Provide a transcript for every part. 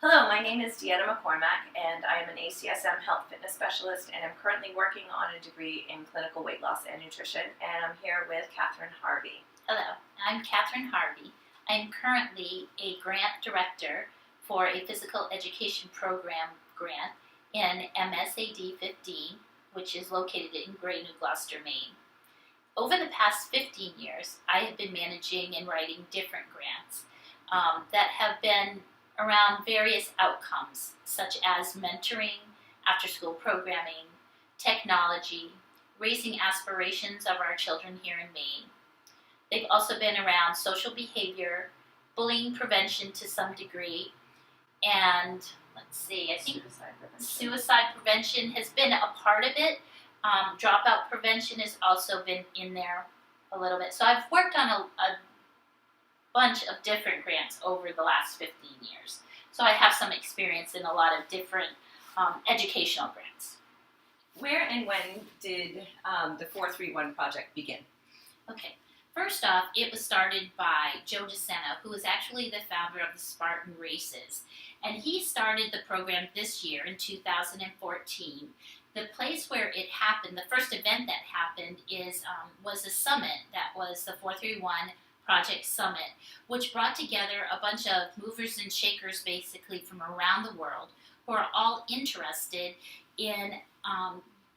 Hello, my name is Deanna McCormack, and I am an ACSM Health Fitness Specialist, and I'm currently working on a degree in clinical weight loss and nutrition, and I'm here with Catherine Harvey. Hello, I'm Catherine Harvey. I'm currently a grant director for a physical education program grant in MSAD 15, which is located in Grey, New Gloucester, Maine. Over the past 15 years, I have been managing and writing different grants that have been around various outcomes, such as mentoring, after-school programming, technology, raising aspirations of our children here in Maine. They've also been around social behavior, bullying prevention to some degree, and I think suicide prevention has been a part of it. Dropout prevention has also been in there a little bit. So I've worked on a bunch of different grants over the last 15 years. So I have some experience in a lot of different educational grants. Where and when did the 431 project begin? Okay, first off, it was started by Joe DeSena, who is actually the founder of the Spartan Races. And he started the program this year in 2014. The place where it happened, the first event that happened was a summit that was the 431 Project Summit, which brought together a bunch of movers and shakers basically from around the world who are all interested in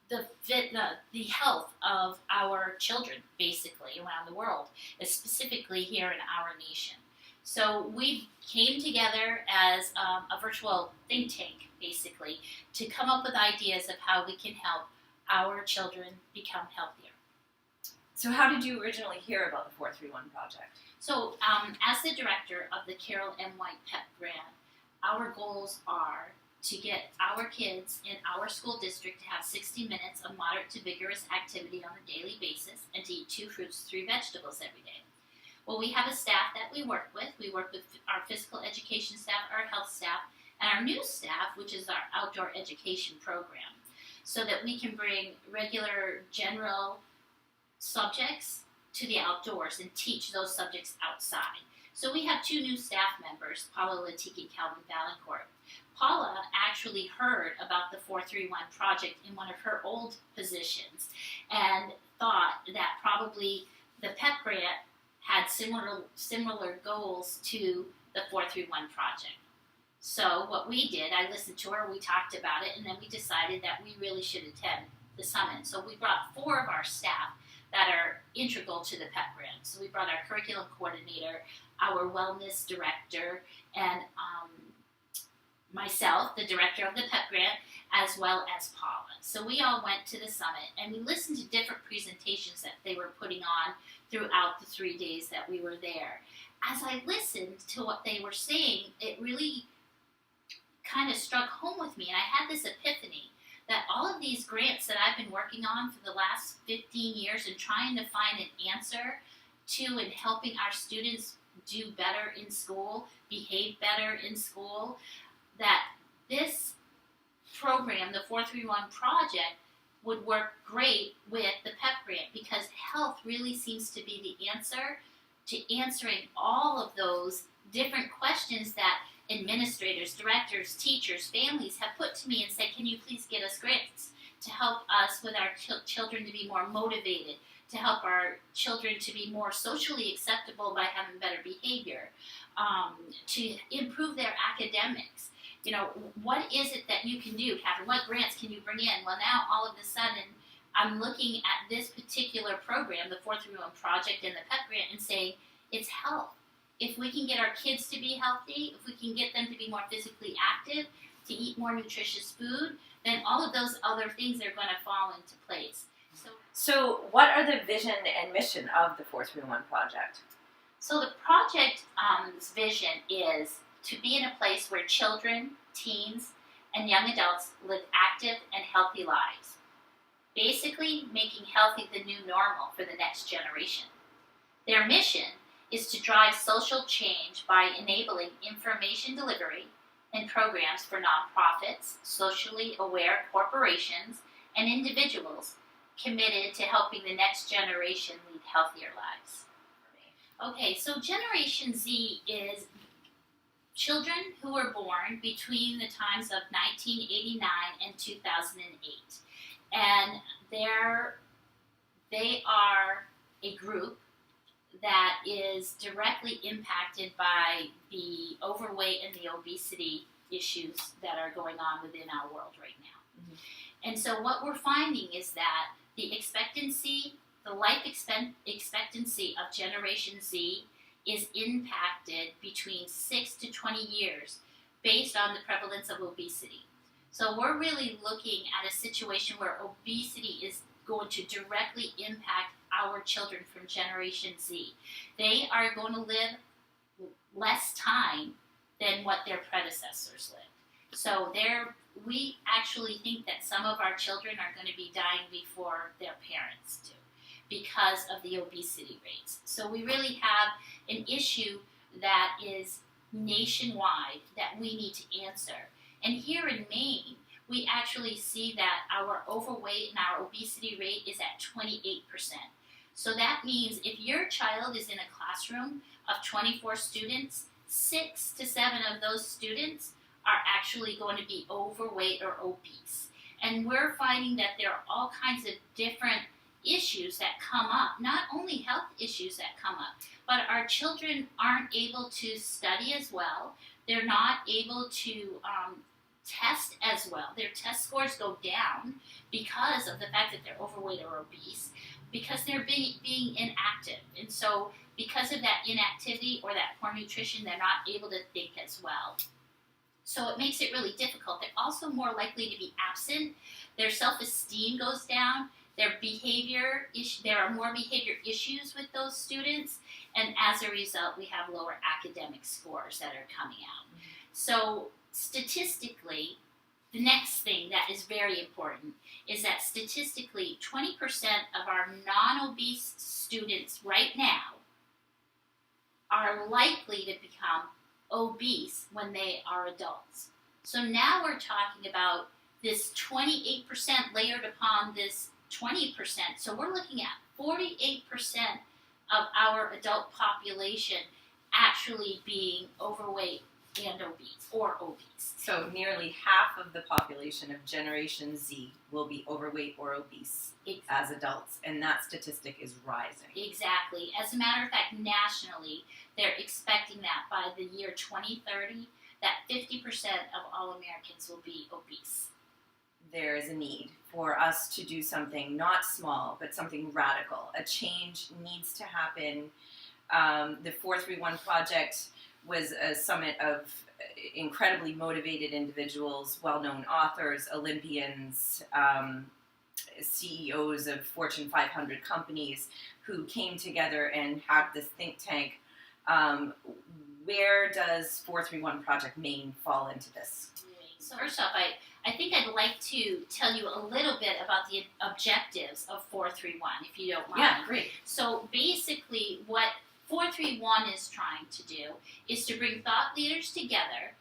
the health of our children basically around the world, specifically here in our nation. So we came together as a virtual think tank basically to come up with ideas of how we can help our children become healthier. So how did you originally hear about the 431 project? So as the director of the Carol M. White PEP grant, our goals are to get our kids in our school district to have 60 minutes of moderate to vigorous activity on a daily basis and to eat 2 fruits, 3 vegetables every day. Well, we have a staff that we work with. We work with our physical education staff, our health staff, and our new staff, which is our outdoor education program, so that we can bring regular general subjects to the outdoors and teach those subjects outside. So we have 2 new staff members, Paula Latiki and Calvin Valancourt. Paula actually heard about the 431 project in one of her old positions and thought that probably the PEP grant had similar goals to the 431 project. So what we did, I listened to her, we talked about it, and then we decided that we really should attend the summit. So we brought 4 of our staff that are integral to the PEP grant. So we brought our curriculum coordinator, our wellness director, and myself, the director of the PEP grant, as well as Paula. So we all went to the summit and we listened to different presentations that they were putting on throughout the 3 days that we were there. As I listened to what they were saying, it really kind of struck home with me, and I had this epiphany that all of these grants that I've been working on for the last 15 years and trying to find an answer to and helping our students do better in school, behave better in school, that this program, the 431 project, would work great with the PEP grant, because health really seems to be the answer to answering all of those different questions that administrators, directors, teachers, families have put to me and said, can you please get us grants to help us with our children to be more motivated, to help our children to be more socially acceptable by having better behavior, to improve their academics. You know, what is it that you can do, Catherine? What grants can you bring in? Well, now all of a sudden, I'm looking at this particular program, the 431 project and the PEP grant, and saying, it's health. If we can get our kids to be healthy, if we can get them to be more physically active, to eat more nutritious food, then all of those other things are going to fall into place. So what are the vision and mission of the 431 project? So the project's vision is to be in a place where children, teens, and young adults live active and healthy lives. Basically, making healthy the new normal for the next generation. Their mission is to drive social change by enabling information delivery and programs for nonprofits, socially aware corporations, and individuals committed to helping the next generation lead healthier lives. Okay, so Generation Z is children who were born between the times of 1989 and 2008. And they are a group that is directly impacted by the overweight and the obesity issues that are going on within our world right now. Mm-hmm. And so what we're finding is that the life expectancy of Generation Z is impacted between 6 to 20 years based on the prevalence of obesity. So we're really looking at a situation where obesity is going to directly impact our children from Generation Z. They are going to live less time than what their predecessors lived. So we actually think that some of our children are going to be dying before their parents do because of the obesity rates. So we really have an issue that is nationwide that we need to answer. And here in Maine, we actually see that our overweight and our obesity rate is at 28%. So that means if your child is in a classroom of 24 students, 6 to 7 of those students are actually going to be overweight or obese. And we're finding that there are all kinds of different issues that come up, not only health issues that come up, but our children aren't able to study as well. They're not able to test as well. Their test scores go down because of the fact that they're overweight or obese, because they're being inactive. And so because of that inactivity or that poor nutrition, they're not able to think as well. So it makes it really difficult. They're also more likely to be absent. Their self-esteem goes down. There are more behavior issues with those students, and as a result, we have lower academic scores that are coming out. Mm-hmm. So statistically, the next thing that is very important is that statistically, 20% of our non-obese students right now are likely to become obese when they are adults. So now we're talking about this 28% layered upon this 20%. So we're looking at 48% of our adult population actually being overweight and obese or obese. So nearly half of the population of Generation Z will be overweight or obese as adults, and that statistic is rising. Exactly. As a matter of fact, nationally, they're expecting that by the year 2030, that 50% of all Americans will be obese. There is a need for us to do something not small, but something radical. A change needs to happen. The 431 Project was a summit of incredibly motivated individuals, well-known authors, Olympians, CEOs of Fortune 500 companies who came together and had this think tank. Where does 431 Project Maine fall into this? So first off, I think I'd like to tell you a little bit about the objectives of 431, if you don't mind. Yeah, great. So basically what 431 is trying to do is to bring thought leaders together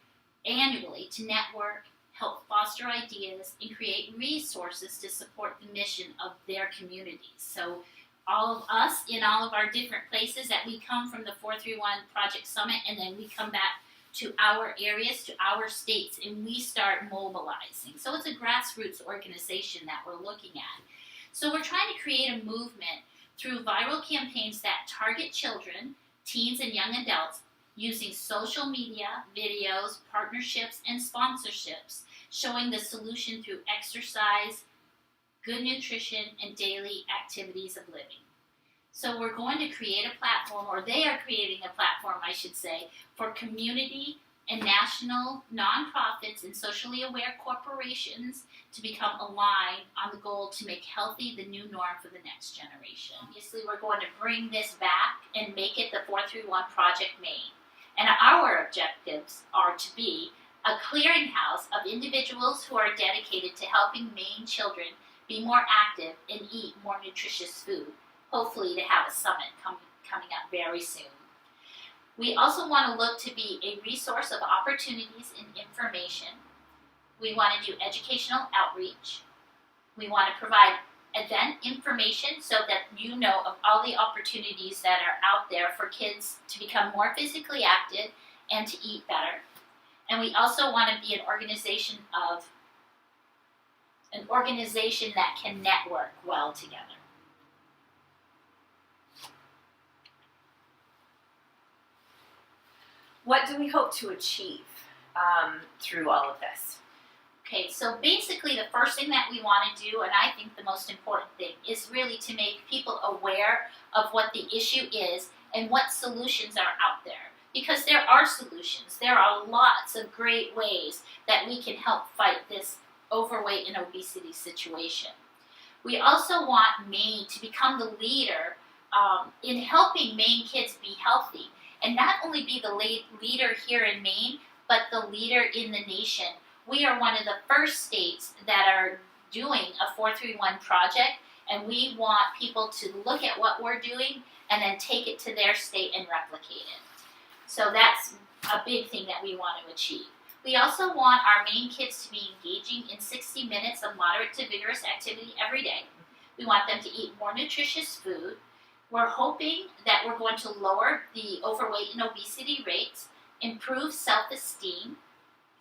annually to network, help foster ideas, and create resources to support the mission of their communities. So all of us in all of our different places that we come from the 431 Project Summit, and then we come back to our areas, to our states, and we start mobilizing. So it's a grassroots organization that we're looking at. So we're trying to create a movement through viral campaigns that target children, teens, and young adults using social media, videos, partnerships, and sponsorships, showing the solution through exercise, good nutrition, and daily activities of living. So we're going to create a platform, or they are creating a platform, I should say, for community and national nonprofits and socially aware corporations to become aligned on the goal to make healthy the new norm for the next generation. Obviously, we're going to bring this back and make it the 431 Project Maine. And our objectives are to be a clearinghouse of individuals who are dedicated to helping Maine children be more active and eat more nutritious food, hopefully to have a summit coming up very soon. We also want to look to be a resource of opportunities and information. We want to do educational outreach. We want to provide event information so that you know of all the opportunities that are out there for kids to become more physically active and to eat better. And we also want to be an organization that can network well together. What do we hope to achieve through all of this? Okay, so basically the first thing that we want to do, and I think the most important thing, is really to make people aware of what the issue is and what solutions are out there. Because there are solutions. There are lots of great ways that we can help fight this overweight and obesity situation. We also want Maine to become the leader in helping Maine kids be healthy, and not only be the leader here in Maine, but the leader in the nation. We are one of the first states that are doing a 431 project, and we want people to look at what we're doing and then take it to their state and replicate it. So that's a big thing that we want to achieve. We also want our Maine kids to be engaging in 60 minutes of moderate to vigorous activity every day. We want them to eat more nutritious food. We're hoping that we're going to lower the overweight and obesity rates, improve self-esteem,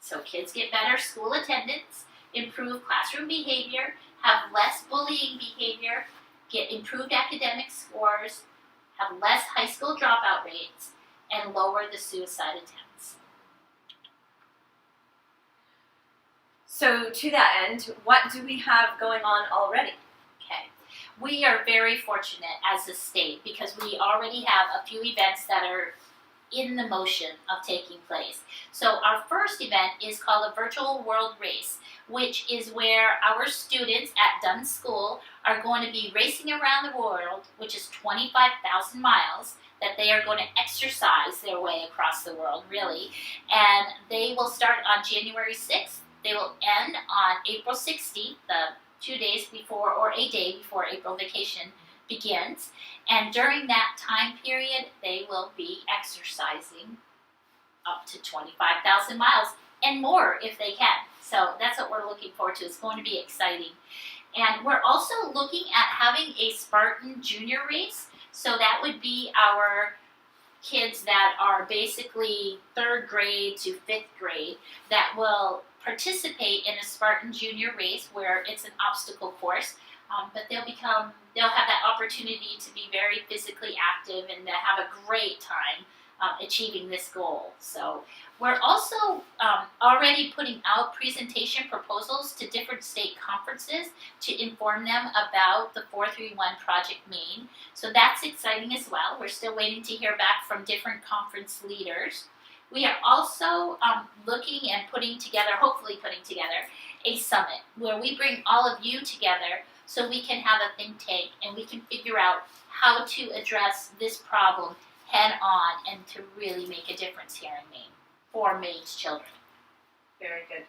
so kids get better school attendance, improve classroom behavior, have less bullying behavior, get improved academic scores, have less high school dropout rates, and lower the suicide attempts. So to that end, what do we have going on already? Okay. We are very fortunate as a state because we already have a few events that are in the motion of taking place. So our first event is called a Virtual World Race, which is where our students at Dunn School are going to be racing around the world, which is 25,000 miles, that they are going to exercise their way across the world, really. And they will start on January 6th. They will end on April 16th, the 2 days before or a day before April vacation begins. And during that time period, they will be exercising up to 25,000 miles and more if they can. So that's what we're looking forward to. It's going to be exciting. And we're also looking at having a Spartan Junior race. So that would be our kids that are basically 3rd grade to 5th grade that will participate in a Spartan Junior race where it's an obstacle course. But they'll have that opportunity to be very physically active and to have a great time achieving this goal. So we're also already putting out presentation proposals to different state conferences to inform them about the 431 Project Maine. So that's exciting as well. We're still waiting to hear back from different conference leaders. We are also looking and hopefully putting together a summit where we bring all of you together so we can have a think tank and we can figure out how to address this problem head on and to really make a difference here in Maine for Maine's children. Very good.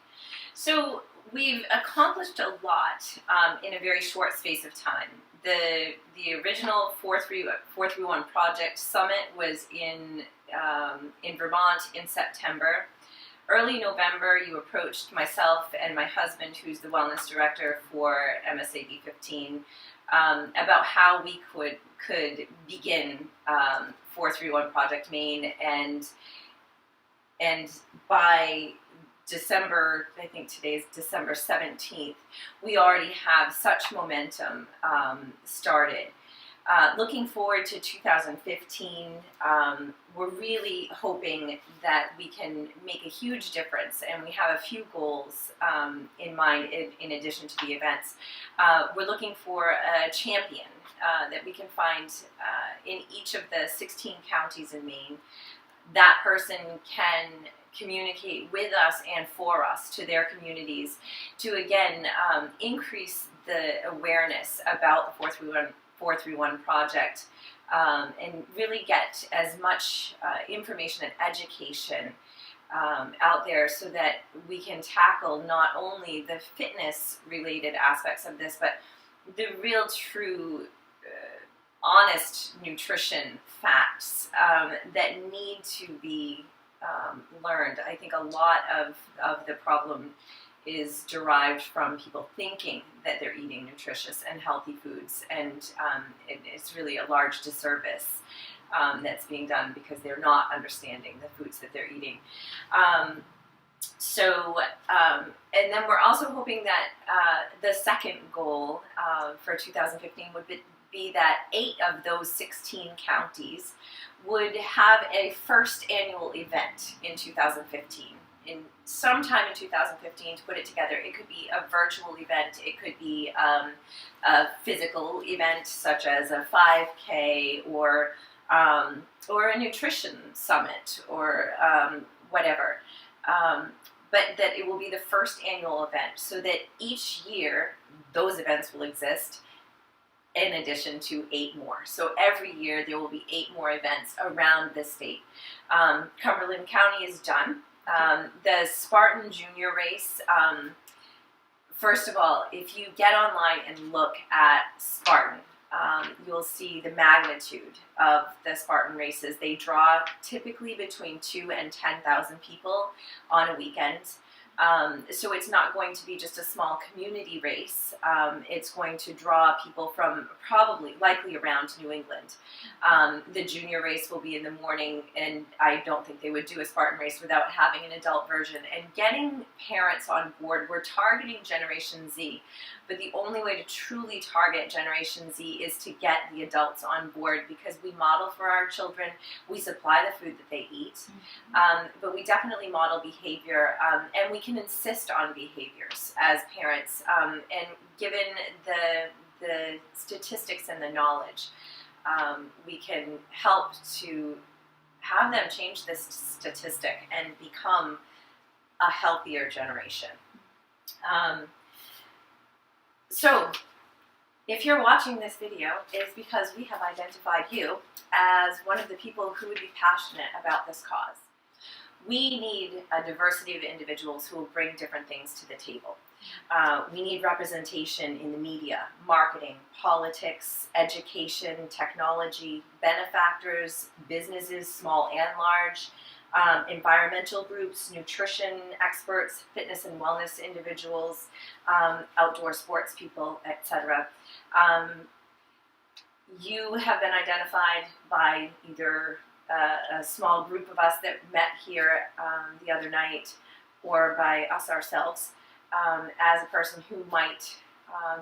So we've accomplished a lot in a very short space of time. The original 431 Project Summit was in Vermont in September. Early November, you approached myself and my husband, who's the wellness director for MSAB 15, about how we could begin 431 Project Maine, and by December, I think today's December 17th, we already have such momentum started. Looking forward to 2015, we're really hoping that we can make a huge difference, and we have a few goals in mind in addition to the events. We're looking for a champion that we can find in each of the 16 counties in Maine. That person can communicate with us and for us to their communities to, again, increase the awareness about the 431 Project and really get as much information and education out there so that we can tackle not only the fitness-related aspects of this, but the real, true, honest nutrition facts that need to be learned. I think a lot of the problem is derived from people thinking that they're eating nutritious and healthy foods, and it's really a large disservice. that's being done because they're not understanding the foods that they're eating. And then we're also hoping that the second goal for 2015 would be that 8 of those 16 counties would have a first annual event in 2015. Sometime in 2015 to put it together. It could be a virtual event, it could be a physical event such as a 5K or a nutrition summit or whatever. But that it will be the first annual event so that each year those events will exist in addition to 8 more. So every year there will be 8 more events around the state. Cumberland County is done. The Spartan Junior Race, first of all, if you get online and look at Spartan, you'll see the magnitude of the Spartan races. They draw typically between 2,000 and 10,000 people on a weekend. So it's not going to be just a small community race. It's going to draw people from likely around New England. The junior race will be in the morning, and I don't think they would do a Spartan race without having an adult version. And getting parents on board, we're targeting Generation Z, but the only way to truly target Generation Z is to get the adults on board because we model for our children, we supply the food that they eat, but we definitely model behavior, and we can insist on behaviors as parents, and given the statistics and the knowledge, we can help to have them change this statistic and become a healthier generation. So, if you're watching this video, it's because we have identified you as one of the people who would be passionate about this cause. We need a diversity of individuals who will bring different things to the table. We need representation in the media, marketing, politics, education, technology, benefactors, businesses, small and large, environmental groups, nutrition experts, fitness and wellness individuals, outdoor sports people, etc. You have been identified by either a small group of us that met here the other night or by us ourselves as a person who might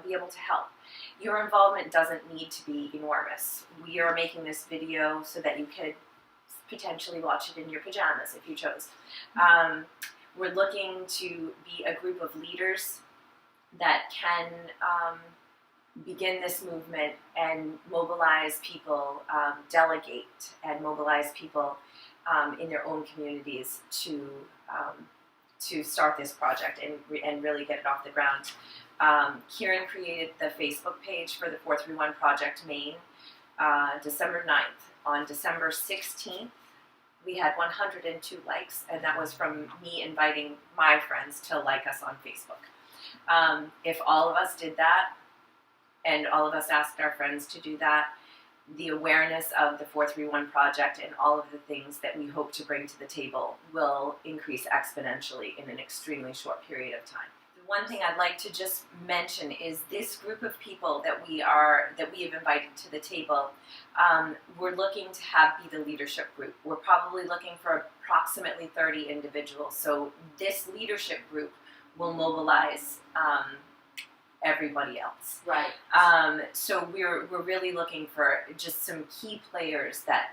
be able to help. Your involvement doesn't need to be enormous. We are making this video so that you could potentially watch it in your pajamas if you chose. We're looking to be a group of leaders that can begin this movement and mobilize people, delegate and mobilize people in their own communities to start this project and really get it off the ground. Kieran created the Facebook page for the 431 Project Maine December 9th. On December 16th, we had 102 likes, and that was from me inviting my friends to like us on Facebook. If all of us did that, and all of us asked our friends to do that, the awareness of the 431 Project and all of the things that we hope to bring to the table will increase exponentially in an extremely short period of time. The one thing I'd like to just mention is this group of people that we have invited to the table, we're looking to be the leadership group. We're probably looking for approximately 30 individuals. So this leadership group will mobilize everybody else. Right. So we're really looking for just some key players that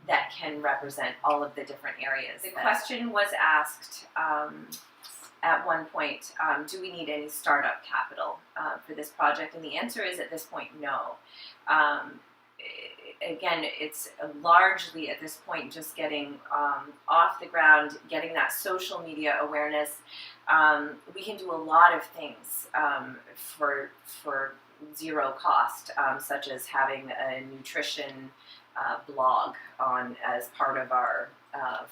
that can represent all of the different areas. The question was asked at one point, do we need any startup capital for this project? And the answer is at this point, no. Again, it's largely at this point just getting off the ground, getting that social media awareness. We can do a lot of things for zero cost, such as having a nutrition blog on as part of our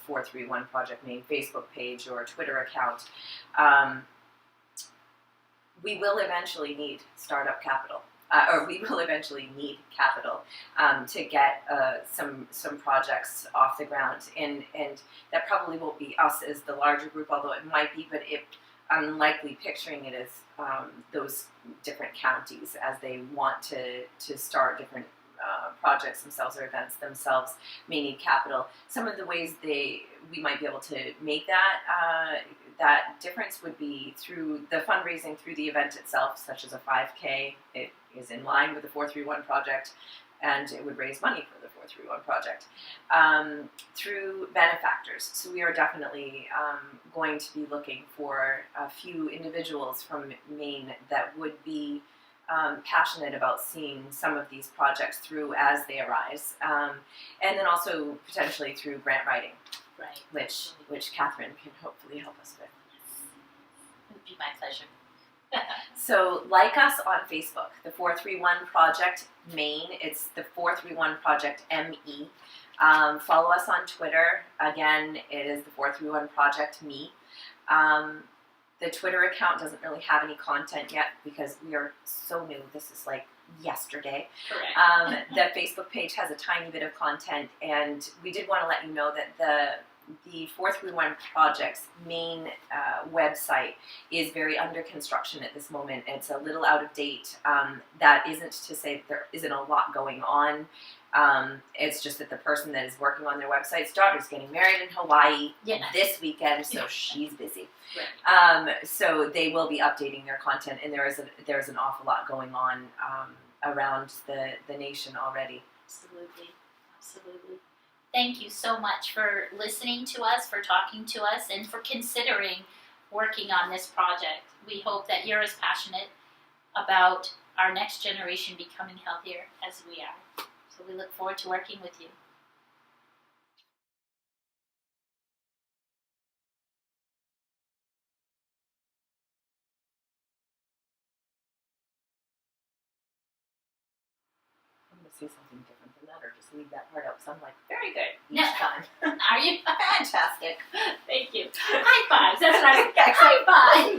431 Project Maine Facebook page or Twitter account. We will eventually need startup capital. Or we will eventually need capital to get some projects off the ground, and that probably won't be us as the larger group, although it might be, but I'm likely picturing it as those different counties as they want to start different projects themselves or events themselves may need capital. Some of the ways we might be able to make that difference would be through the fundraising through the event itself, such as a 5K. It is in line with the 431 project, and it would raise money for the 431 project. Through benefactors. So we are definitely going to be looking for a few individuals from Maine that would be passionate about seeing some of these projects through as they arise, and then also potentially through grant writing, Right. which Catherine can hopefully help us with. It would be my pleasure. So like us on Facebook, the 431 Project Maine. It's the 431 Project ME. Follow us on Twitter. Again, it is the 431 Project Me. The Twitter account doesn't really have any content yet because we are so new. This is like yesterday. Correct. The Facebook page has a tiny bit of content, and we did want to let you know that the 431 Project's main website is very under construction at this moment. It's a little out of date. That isn't to say that there isn't a lot going on. It's just that the person that is working on their website's daughter's getting married in Hawaii this weekend, so she's busy. Right. So they will be updating their content, and there's an awful lot going on around the nation already. Absolutely. Absolutely. Thank you so much for listening to us, for talking to us, and for considering working on this project. We hope that you're as passionate about our next generation becoming healthier as we are. So we look forward to working with you. I'm going to say something different than that, or just leave that part out. So I'm like, very good each No. time. Are you? Fantastic. Thank you. High fives. That's what I was. High five.